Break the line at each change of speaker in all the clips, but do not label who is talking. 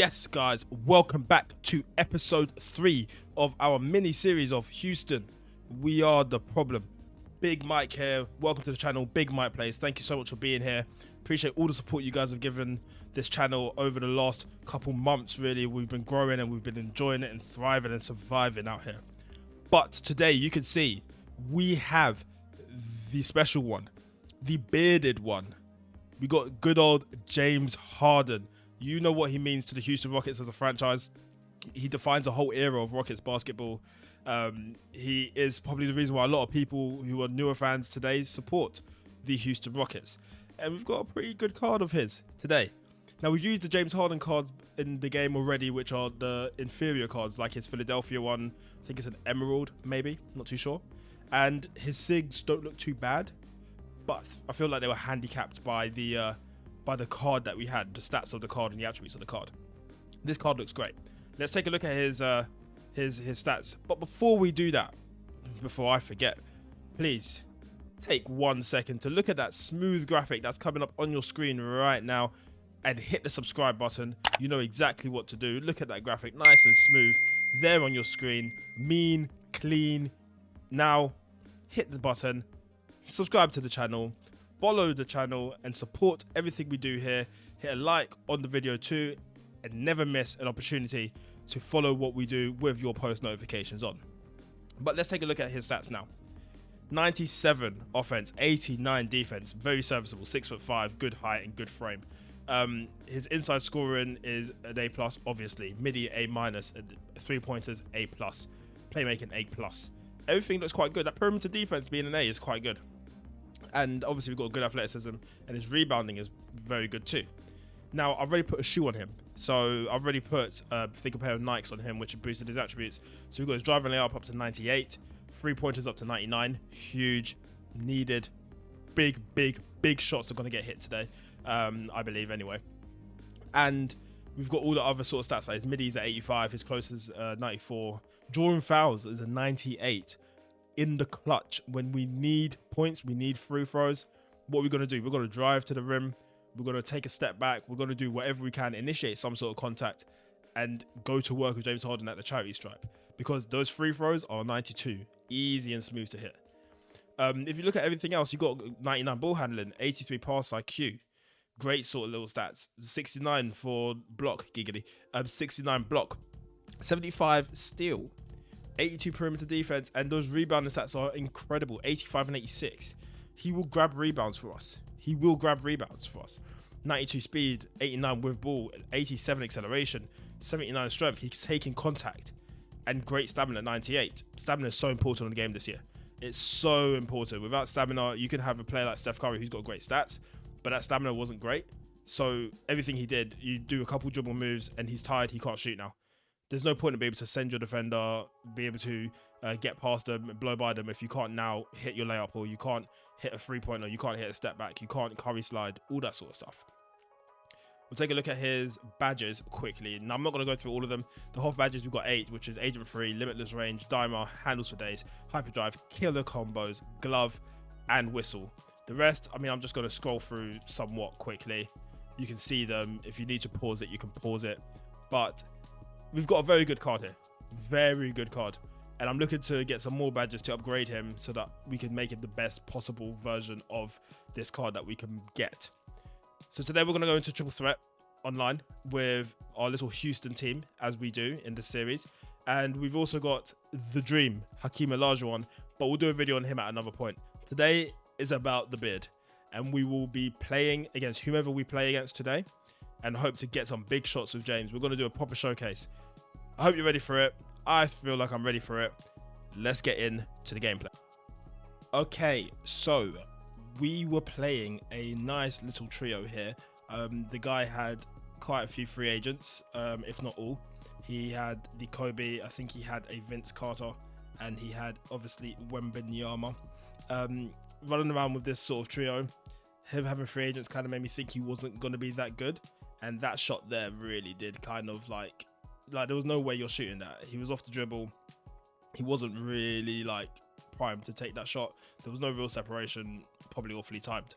Yes, guys, welcome back to episode 3 of our mini series of Houston. We are the problem. Big Mike here. Welcome to the channel, Big Mike Plays. Thank you so much for being here. Appreciate all the support you guys have given this channel over the last couple months, really. We've been growing and we've been enjoying it and thriving and surviving out here. But today, you can see, we have the special one, the bearded one. We got good old James Harden. You know what he means to the Houston Rockets as a franchise. He defines a whole era of Rockets basketball. He is probably the reason why a lot of people who are newer fans today support the Houston Rockets. And we've got a pretty good card of his today. Now, we've used the James Harden cards in the game already, which are the inferior cards, like his Philadelphia one. I think it's an emerald, maybe. Not too sure. And his SIGs don't look too bad, but I feel like they were handicapped by the card that we had, the stats of the card and the attributes of the card. This card looks great. Let's take a look at his stats. But before we do that, before I forget, please take 1 second to look at that smooth graphic that's coming up on your screen right now and hit the subscribe button. You know exactly what to do. Look at that graphic, nice and smooth there on your screen. Mean, clean. Now, hit the button, subscribe to the channel, follow the channel and support everything we do here. Hit a like on the video too, and never miss an opportunity to follow what we do with your post notifications on. But let's take a look at his stats now. 97 offense, 89 defense, very serviceable, 6'5", good height and good frame. His inside scoring is an A+, obviously. Midi A-, 3-pointers A+, playmaking A+. Everything looks quite good. That perimeter defense being an A is quite good. And obviously we've got good athleticism, and his rebounding is very good too. Now, I've already put a shoe on him. So I've already put, I think, a pair of Nikes on him, which have boosted his attributes. So we've got his driving layup up to 98, 3-pointers up to 99. Huge, needed, big shots are going to get hit today, I believe anyway. And we've got all the other sort of stats. Like his middies at 85, his close is 94. Drawing fouls is a 98. In the clutch, when we need points, we need free throws, what we're going to do, we're going to drive to the rim, we're going to take a step back, we're going to do whatever we can, initiate some sort of contact and go to work with James Harden at the charity stripe, because those free throws are 92, easy and smooth to hit. If you look at everything else, you got 99 ball handling, 83 pass IQ, great sort of little stats, 69 for block, giggity, 69 block, 75 steal, 82 perimeter defense, and those rebounding stats are incredible, 85 and 86. He will grab rebounds for us. 92 speed, 89 with ball, 87 acceleration, 79 strength. He's taking contact, and great stamina, 98. Stamina is so important in the game this year. It's so important. Without stamina, you can have a player like Steph Curry who's got great stats, but that stamina wasn't great. So everything he did, you do a couple dribble moves and he's tired, he can't shoot now. There's no point in being able to send your defender, be able to get past them, blow by them if you can't now hit your layup, or you can't hit a 3-pointer, you can't hit a step back, you can't Curry slide, all that sort of stuff. We'll take a look at his badges quickly. Now, I'm not going to go through all of them. The Hoff badges, we've got 8, which is Agent Free, Limitless Range, Dimer, Handles for Days, Hyperdrive, Killer Combos, Glove, and Whistle. The rest, I mean, I'm just going to scroll through somewhat quickly. You can see them. If you need to pause it, you can pause it. But we've got a very good card here. Very good card. And I'm looking to get some more badges to upgrade him so that we can make it the best possible version of this card that we can get. So today we're going to go into Triple Threat online with our little Houston team, as we do in this series. And we've also got the Dream, Hakeem Olajuwon, but we'll do a video on him at another point. Today is about the beard, and we will be playing against whomever we play against today and hope to get some big shots with James. We're going to do a proper showcase. I hope you're ready for it. I feel like I'm ready for it. Let's get into the gameplay. Okay, so we were playing a nice little trio here. The guy had quite a few free agents, if not all. He had the Kobe, I think he had a Vince Carter, and he had obviously Wembanyama. Running around with this sort of trio, him having free agents kind of made me think he wasn't going to be that good. And that shot there really did kind of like there was no way you're shooting that. He was off the dribble. He wasn't really like primed to take that shot. There was no real separation, probably awfully timed.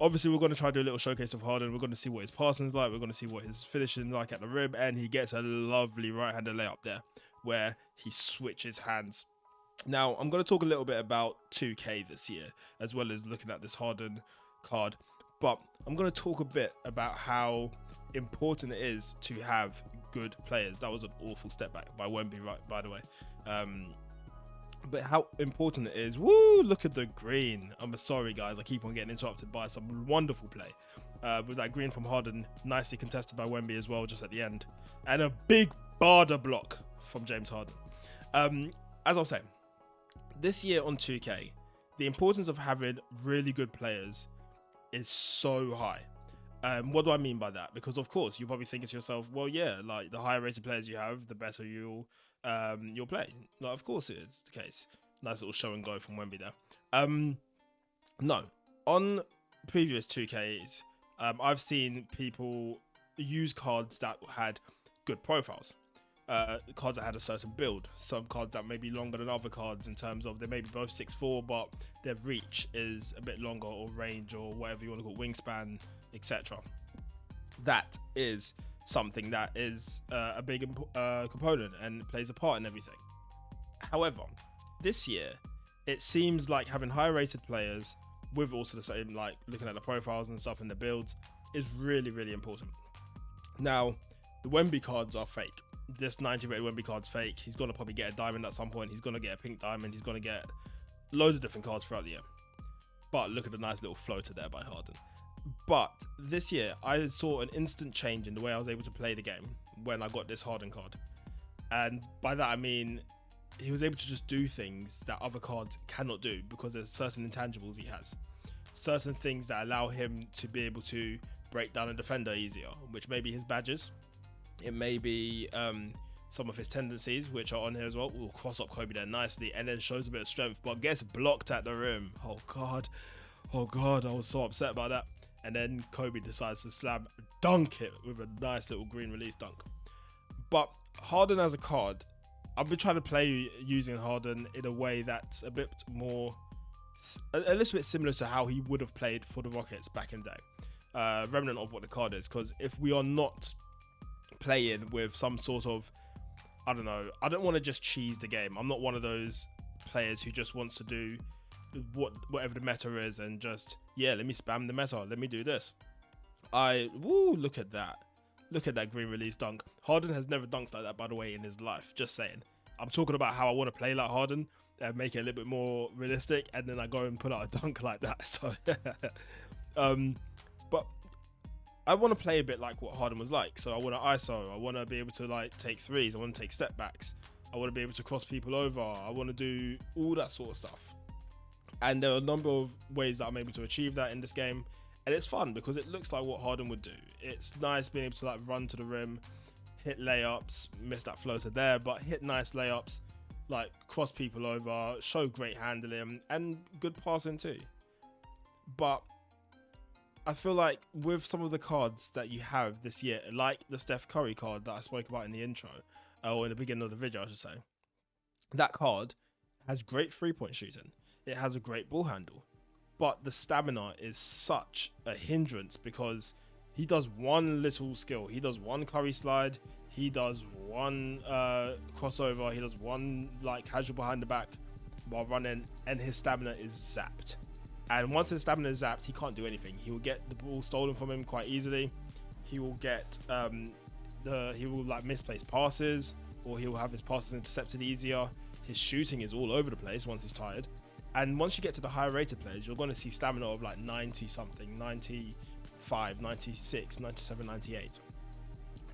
Obviously, we're going to try to do a little showcase of Harden. We're going to see what his passing's like. We're going to see what his finishing like at the rim. And he gets a lovely right-handed layup there where he switches hands. Now, I'm going to talk a little bit about 2K this year, as well as looking at this Harden card. But I'm going to talk a bit about how important it is to have good players. That was an awful step back by Wemby, right, by the way. But how important it is. Woo, look at the green. I'm sorry, guys. I keep on getting interrupted by some wonderful play. With that green from Harden, nicely contested by Wemby as well, just at the end. And a big Barder block from James Harden. As I was saying, this year on 2K, the importance of having really good players is so high. What do I mean by that? Because, of course, you're probably thinking to yourself, well, yeah, like the higher rated players you have, the better you'll play. Like, of course it is the case. Nice little show and go from Wemby there. No. On previous 2Ks, I've seen people use cards that had good profiles. Cards that had a certain build. Some cards that may be longer than other cards in terms of they may be both 6'4", but their reach is a bit longer, or range, or whatever you want to call it, wingspan, etc. That is something that is a big component and plays a part in everything. However, this year, it seems like having higher rated players with also the same, like looking at the profiles and stuff in the builds, is really, really important. Now, the Wemby cards are fake. This 90 rated Wemby card's fake. He's going to probably get a diamond at some point. He's going to get a pink diamond. He's going to get loads of different cards throughout the year. But look at the nice little floater there by Harden. But this year, I saw an instant change in the way I was able to play the game when I got this Harden card. And by that, I mean, he was able to just do things that other cards cannot do because there's certain intangibles he has. Certain things that allow him to be able to break down a defender easier, which may be his badges. It may be some of his tendencies, which are on here as well. We'll cross up Kobe there nicely and then shows a bit of strength, but gets blocked at the rim. Oh, God. I was so upset about that. And then Kobe decides to dunk it with a nice little green release dunk. But Harden as a card, I've been trying to play using Harden in a way that's a bit more, a little bit similar to how he would have played for the Rockets back in the day. Remnant of what the card is, because if we are not playing with some sort of, I don't know, I don't want to just cheese the game. I'm not one of those players who just wants to do whatever the meta is and just, yeah, let me spam the meta, let me do this. Look at that green release dunk. Harden has never dunked like that, by the way, in his life, just saying. I'm talking about how I want to play like Harden and make it a little bit more realistic, and then I go and put out a dunk like that. So but I want to play a bit like what Harden was like. So I want to ISO, I want to be able to like take threes, I want to take step backs, I want to be able to cross people over, I want to do all that sort of stuff. And there are a number of ways that I'm able to achieve that in this game. And it's fun because it looks like what Harden would do. It's nice being able to like run to the rim, hit layups, miss that floater there, but hit nice layups, like cross people over, show great handling and good passing too. But I feel like with some of the cards that you have this year, like the Steph Curry card that I spoke about in the intro, or in the beginning of the video, I should say, that card has great 3-point shooting. It has a great ball handle, but the stamina is such a hindrance because he does one little skill. He does one Curry slide. He does one crossover. He does one like casual behind the back while running, and his stamina is zapped. And once his stamina is zapped, he can't do anything. He will get the ball stolen from him quite easily. He will get he will like misplace passes, or he will have his passes intercepted easier. His shooting is all over the place once he's tired. And once you get to the higher rated players, you're going to see stamina of like 90 something, 95, 96, 97, 98.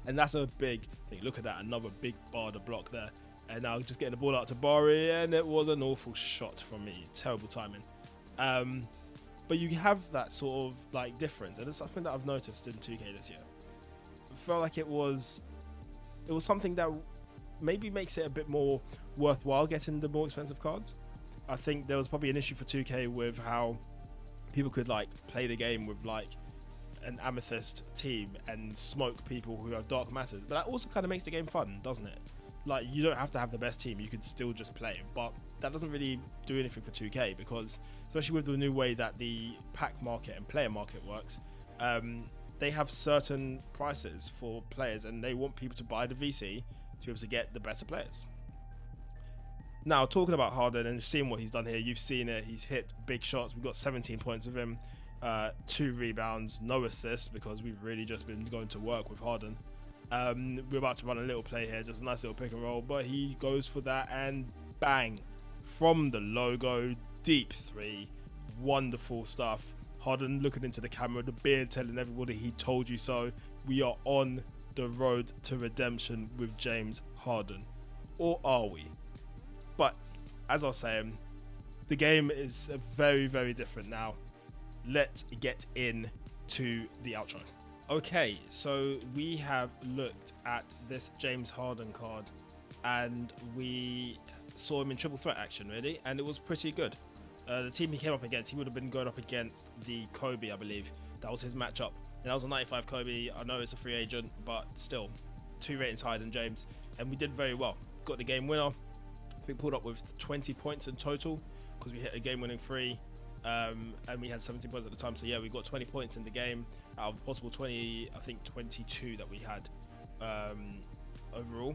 And that's a big thing. Look at that, another big Barder block there. And now just getting the ball out to Bari, and it was an awful shot from me. Terrible timing. But you have that sort of like difference, and it's something that I've noticed in 2K this year. I felt like it was something that maybe makes it a bit more worthwhile getting the more expensive cards. I think there was probably an issue for 2K with how people could like play the game with like an amethyst team and smoke people who have dark matters, but that also kind of makes the game fun, doesn't it? like, you don't have to have the best team, you could still just play. But that doesn't really do anything for 2K, because especially with the new way that the pack market and player market works, they have certain prices for players, and they want people to buy the VC to be able to get the better players. Now, talking about Harden and seeing what he's done here, you've seen it. He's hit big shots. We've got 17 points with him, 2 rebounds, no assists, because we've really just been going to work with Harden. We're about to run a little play here, just a nice little pick and roll, but he goes for that, and bang, from the logo, deep 3, wonderful stuff. Harden looking into the camera, the beard telling everybody he told you so. We are on the road to redemption with James Harden. Or are we? But as I was saying, the game is very, very different now. Let's get into the outro. Okay, so we have looked at this James Harden card, and we saw him in triple threat action, really, and it was pretty good. The team he came up against, he would have been going up against the Kobe, I believe. That was his matchup. And that was a 95 Kobe. I know it's a free agent, but still, 2 ratings higher than James. And we did very well. Got the game winner. I think pulled up with 20 points in total, because we hit a game-winning 3. And we had 17 points at the time. So yeah, we got 20 points in the game out of the possible 20, I think 22 that we had overall.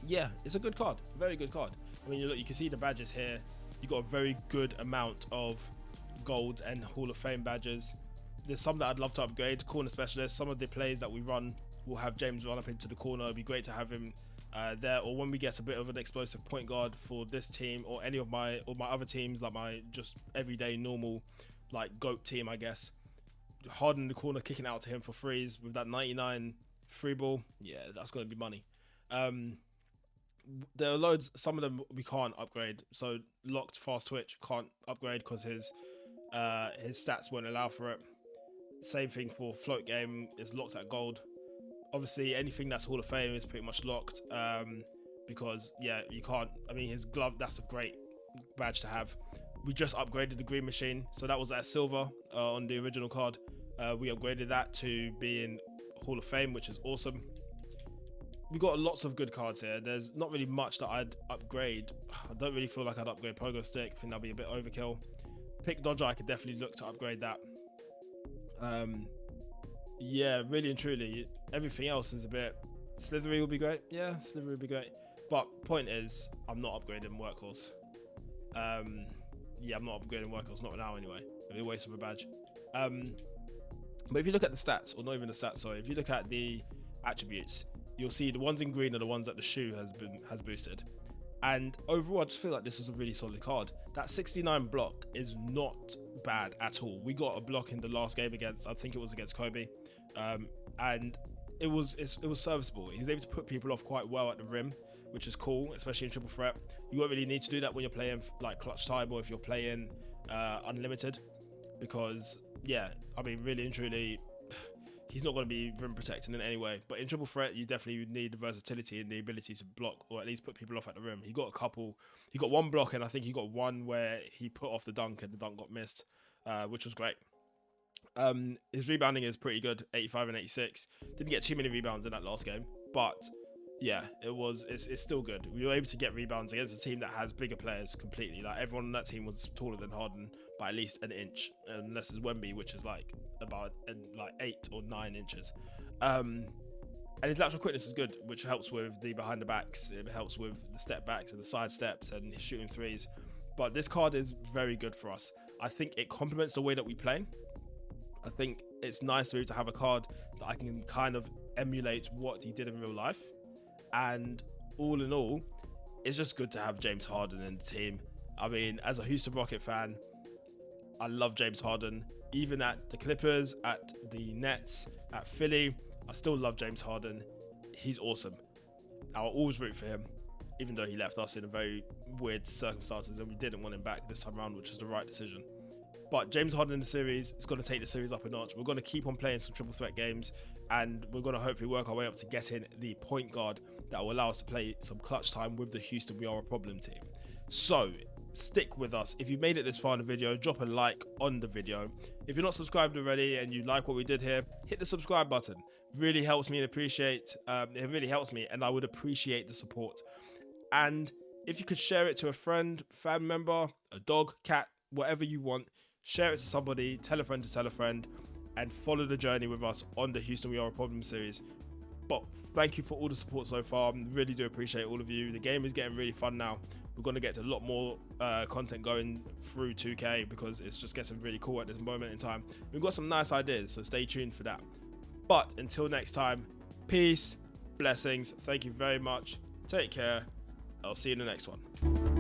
Yeah, it's a good card. Very good card. I mean, look, you can see the badges here. You got a very good amount of gold and Hall of Fame badges. There's some that I'd love to upgrade. Corner specialist. Some of the plays that we run will have James run up into the corner. It'd be great to have him there. Or when we get a bit of an explosive point guard for this team or any of my other teams, like my just everyday normal like GOAT team, I guess. Harden in the corner, kicking out to him for threes with that 99 free ball. Yeah, that's going to be money. There are loads, some of them we can't upgrade. So locked fast twitch can't upgrade because his stats won't allow for it. Same thing for float game, is locked at gold. Obviously anything that's Hall of Fame is pretty much locked, because yeah, you can't, I mean his glove, that's a great badge to have. We just upgraded the green machine, so that was at silver on the original card. We upgraded that to being Hall of Fame, which is awesome. We got lots of good cards here. There's not really much that I'd upgrade. I don't really feel like I'd upgrade Pogo Stick. I think that'd be a bit overkill. Pick Dodger, I could definitely look to upgrade that. Yeah, really and truly, everything else is a bit... Slithery would be great. Yeah, Slithery would be great. But point is, I'm not upgrading Workhorse. Yeah, I'm not upgrading Workhorse, not now anyway. It'd be a waste of a badge. But if you look at the stats, or not even the stats, sorry, if you look at the attributes, you'll see the ones in green are the ones that the shoe has boosted. And overall, I just feel like this is a really solid card. That 69 block is not bad at all. We got a block in the last game against, I think it was against Kobe, and it was serviceable. He was able to put people off quite well at the rim, which is cool, especially in triple threat. You won't really need to do that when you're playing like clutch time or if you're playing unlimited, because yeah, I mean really and truly, he's not going to be rim protecting in any way. But in triple threat, you definitely need the versatility and the ability to block or at least put people off at the rim. He got one block, and I think he got one where he put off the dunk and the dunk got missed, which was great. His rebounding is pretty good, 85 and 86. Didn't get too many rebounds in that last game, but yeah, it's still good. We were able to get rebounds against a team that has bigger players completely. Like everyone on that team was taller than Harden by at least an inch, unless it's Wemby, which is like about like 8 or 9 inches. And his lateral quickness is good, which helps with the behind the backs. It helps with the step backs and the side steps and his shooting threes. But this card is very good for us. I think it complements the way that we play. I think it's nice to be able to have a card that I can kind of emulate what he did in real life. And all in all, it's just good to have James Harden in the team. I mean, as a Houston Rocket fan, I love James Harden. Even at the Clippers, at the Nets, at Philly, I still love James Harden. He's awesome. I'll always root for him, even though he left us in a very weird circumstances and we didn't want him back this time around, which was the right decision. But James Harden in the series is going to take the series up a notch. We're going to keep on playing some triple threat games, and we're going to hopefully work our way up to getting the point guard that will allow us to play some clutch time with the Houston We Are a Problem team. So stick with us. If you made it this far in the video, drop a like on the video. If you're not subscribed already and you like what we did here, hit the subscribe button. Really helps me and it really helps me, and I would appreciate the support. And if you could share it to a friend, family member, a dog, cat, whatever you want, share it to somebody, tell a friend to tell a friend, and follow the journey with us on the Houston We Are a Problem series. But thank you for all the support so far. I really do appreciate all of you. The game is getting really fun now. We're going to get to a lot more content going through 2K because it's just getting really cool at this moment in time. We've got some nice ideas, so stay tuned for that. But until next time, peace, blessings. Thank you very much. Take care. I'll see you in the next one.